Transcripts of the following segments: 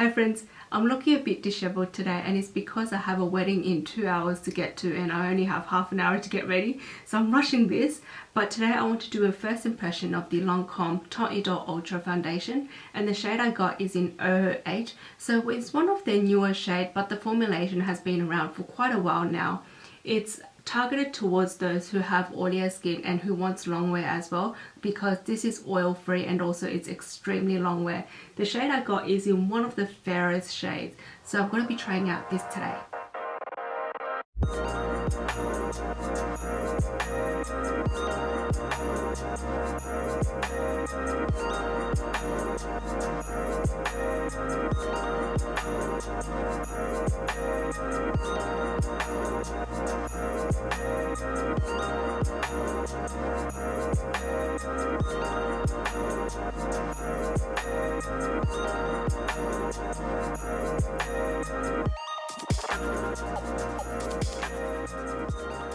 Hi friends, I'm looking a bit disheveled today and it's because I have a wedding in 2 hours to get to and I only have half an hour to get ready, so I'm rushing this. But today I want to do a first impression of the Lancome Teint Idole Ultra Foundation, and the shade I got is in 008. So it's one of their newer shade, but the formulation has been around for quite a while now. It's targeted towards those who have oilier skin and who wants long wear as well, because this is oil free and also it's extremely long wear. The shade I got is in one of the fairest shades, so I'm going to be trying out this today.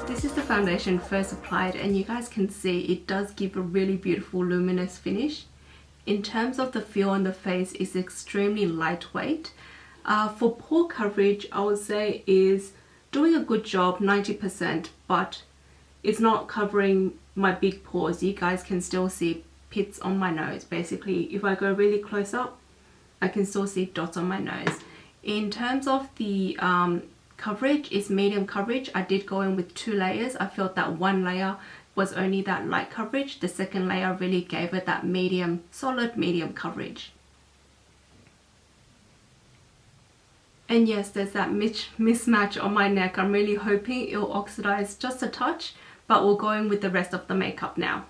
This is the foundation first applied, and you guys can see it does give a really beautiful luminous finish. In terms of the feel on the face, it's extremely lightweight. For pore coverage, I would say is doing a good job, 90%, but it's not covering my big pores. You guys can still see pits on my nose. Basically, if I go really close up, I can still see dots on my nose. In terms of the coverage, is medium coverage. I did go in with 2 layers. I felt that one layer was only that light coverage. The second layer really gave it that medium, solid medium coverage. And yes, there's that mismatch on my neck. I'm really hoping it'll oxidize just a touch, but we'll go in with the rest of the makeup now.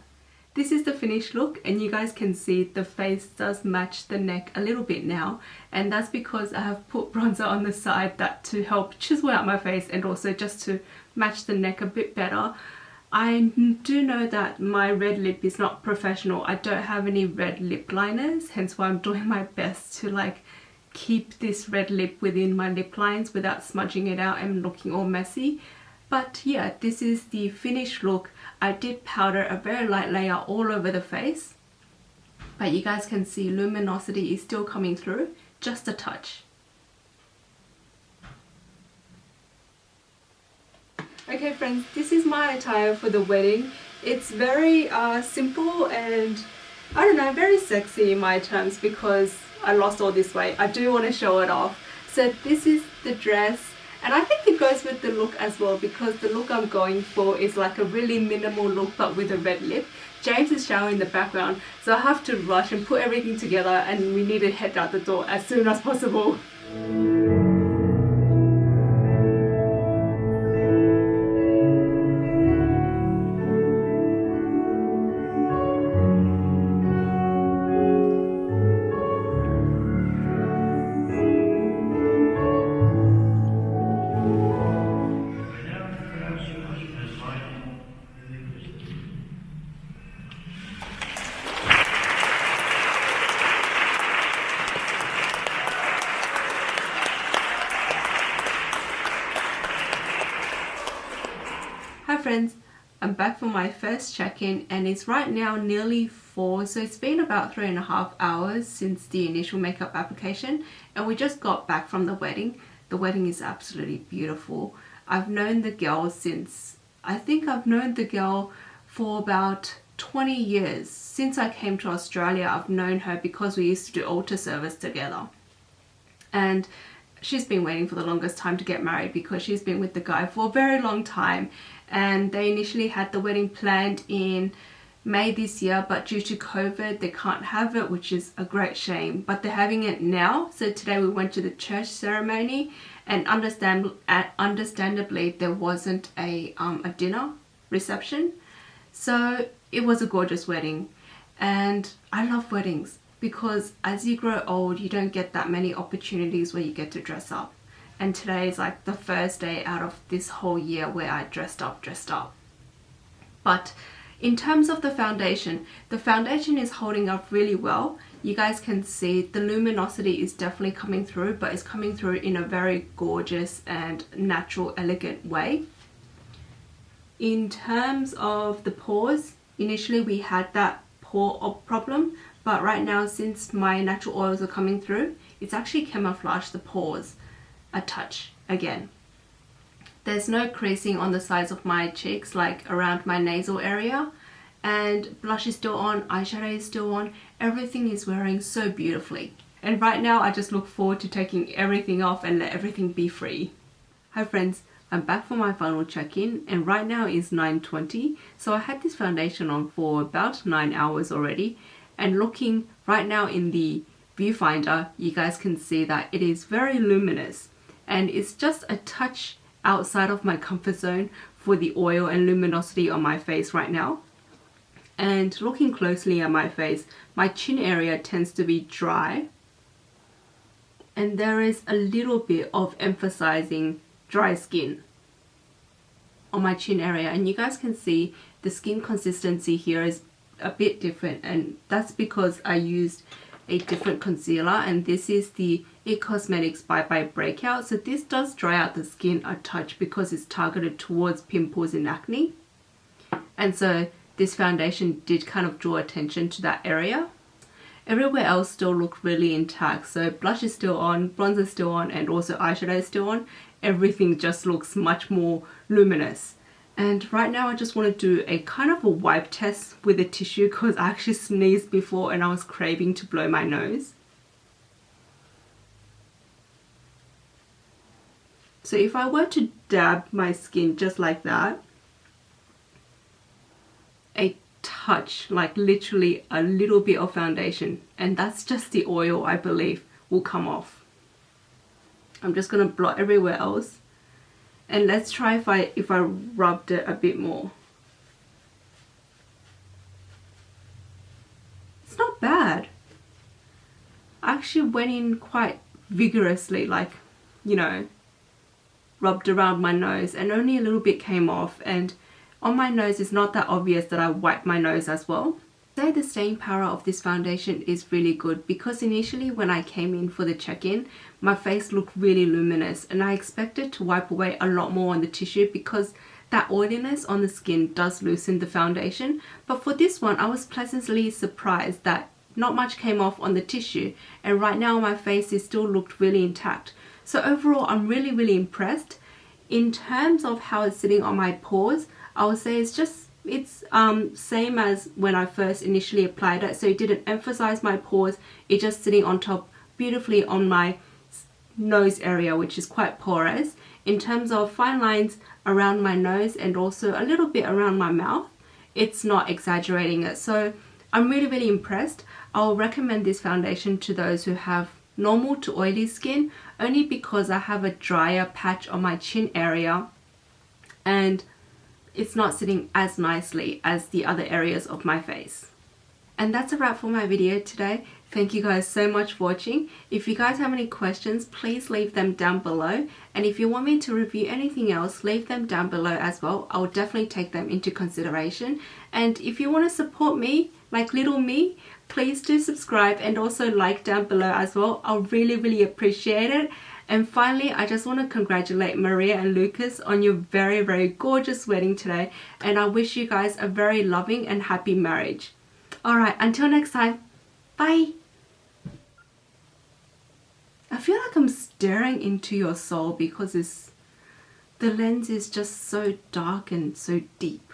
This is the finished look, and you guys can see the face does match the neck a little bit now, and that's because I have put bronzer on the side that to help chisel out my face and also just to match the neck a bit better. I do know that my red lip is not professional. I don't have any red lip liners, hence why I'm doing my best to keep this red lip within my lip lines without smudging it out and looking all messy. But yeah, this is the finished look. I did powder a very light layer all over the face, but you guys can see luminosity is still coming through, just a touch. Okay friends, this is my attire for the wedding. It's very simple and, I don't know, very sexy in my terms because I lost all this weight. I do want to show it off. So this is the dress. And I think it goes with the look as well, because the look I'm going for is like a really minimal look but with a red lip. James is showering in the background, so I have to rush and put everything together, and we need to head out the door as soon as possible. Hi friends, I'm back for my first check-in, and it's right now nearly 4, so it's been about 3.5 hours since the initial makeup application, and we just got back from the wedding. The wedding is absolutely beautiful. I've known the girl since, I think I've known the girl for about 20 years. Since I came to Australia, I've known her because we used to do altar service together. And she's been waiting for the longest time to get married because she's been with the guy for a very long time, and they initially had the wedding planned in May this year, but due to COVID they can't have it, which is a great shame, but they're having it now. So today we went to the church ceremony, and understandably there wasn't a dinner reception, so it was a gorgeous wedding. And I love weddings because as you grow old you don't get that many opportunities where you get to dress up, and today is like the first day out of this whole year where I dressed up. But in terms of the foundation is holding up really well. You guys can see the luminosity is definitely coming through, but it's coming through in a very gorgeous and natural, elegant way. In terms of the pores, initially we had that pore problem, but right now since my natural oils are coming through, it's actually camouflaged the pores a touch again. There's no creasing on the sides of my cheeks, like around my nasal area, and blush is still on, eyeshadow is still on, everything is wearing so beautifully. And right now I just look forward to taking everything off and let everything be free. Hi friends, I'm back for my final check-in, and right now is 9:20, so I had this foundation on for about 9 hours already, and looking right now in the viewfinder, you guys can see that it is very luminous, and it's just a touch outside of my comfort zone for the oil and luminosity on my face right now. And looking closely at my face, my chin area tends to be dry, and there is a little bit of emphasizing dry skin on my chin area, and you guys can see the skin consistency here is a bit different, and that's because I used a different concealer, and this is the It Cosmetics Bye Bye Breakout. So this does dry out the skin a touch because it's targeted towards pimples and acne, and so this foundation did kind of draw attention to that area. Everywhere else still looked really intact, so blush is still on, bronzer is still on, and also eyeshadow is still on. Everything just looks much more luminous. And right now I just want to do a kind of a wipe test with a tissue because I actually sneezed before and I was craving to blow my nose. So if I were to dab my skin just like that, a touch, like literally a little bit of foundation, and that's just the oil, I believe, will come off. I'm just going to blot everywhere else. And let's try if I rubbed it a bit more. It's not bad. I actually went in quite vigorously, like, you know, rubbed around my nose, and only a little bit came off. And on my nose, it's not that obvious that I wiped my nose as well. I'd say the staying power of this foundation is really good, because initially when I came in for the check-in, my face looked really luminous, and I expected to wipe away a lot more on the tissue because that oiliness on the skin does loosen the foundation. But for this one, I was pleasantly surprised that not much came off on the tissue, and right now my face is still looked really intact. So overall, I'm really impressed. In terms of how it's sitting on my pores, I would say it's same as when I first initially applied it. So it didn't emphasize my pores, it's just sitting on top beautifully on my nose area, which is quite porous. In terms of fine lines around my nose and also a little bit around my mouth, it's not exaggerating it. So I'm really impressed. I'll recommend this foundation to those who have normal to oily skin, only because I have a drier patch on my chin area and it's not sitting as nicely as the other areas of my face. And that's a wrap for my video today. Thank you guys so much for watching. If you guys have any questions, please leave them down below. And if you want me to review anything else, leave them down below as well. I'll definitely take them into consideration. And if you want to support me, like little me, please do subscribe and also like down below as well. I'll really appreciate it. And finally, I just want to congratulate Maria and Lucas on your very gorgeous wedding today, and I wish you guys a very loving and happy marriage. Alright, until next time, bye! I feel like I'm staring into your soul because the lens is just so dark and so deep.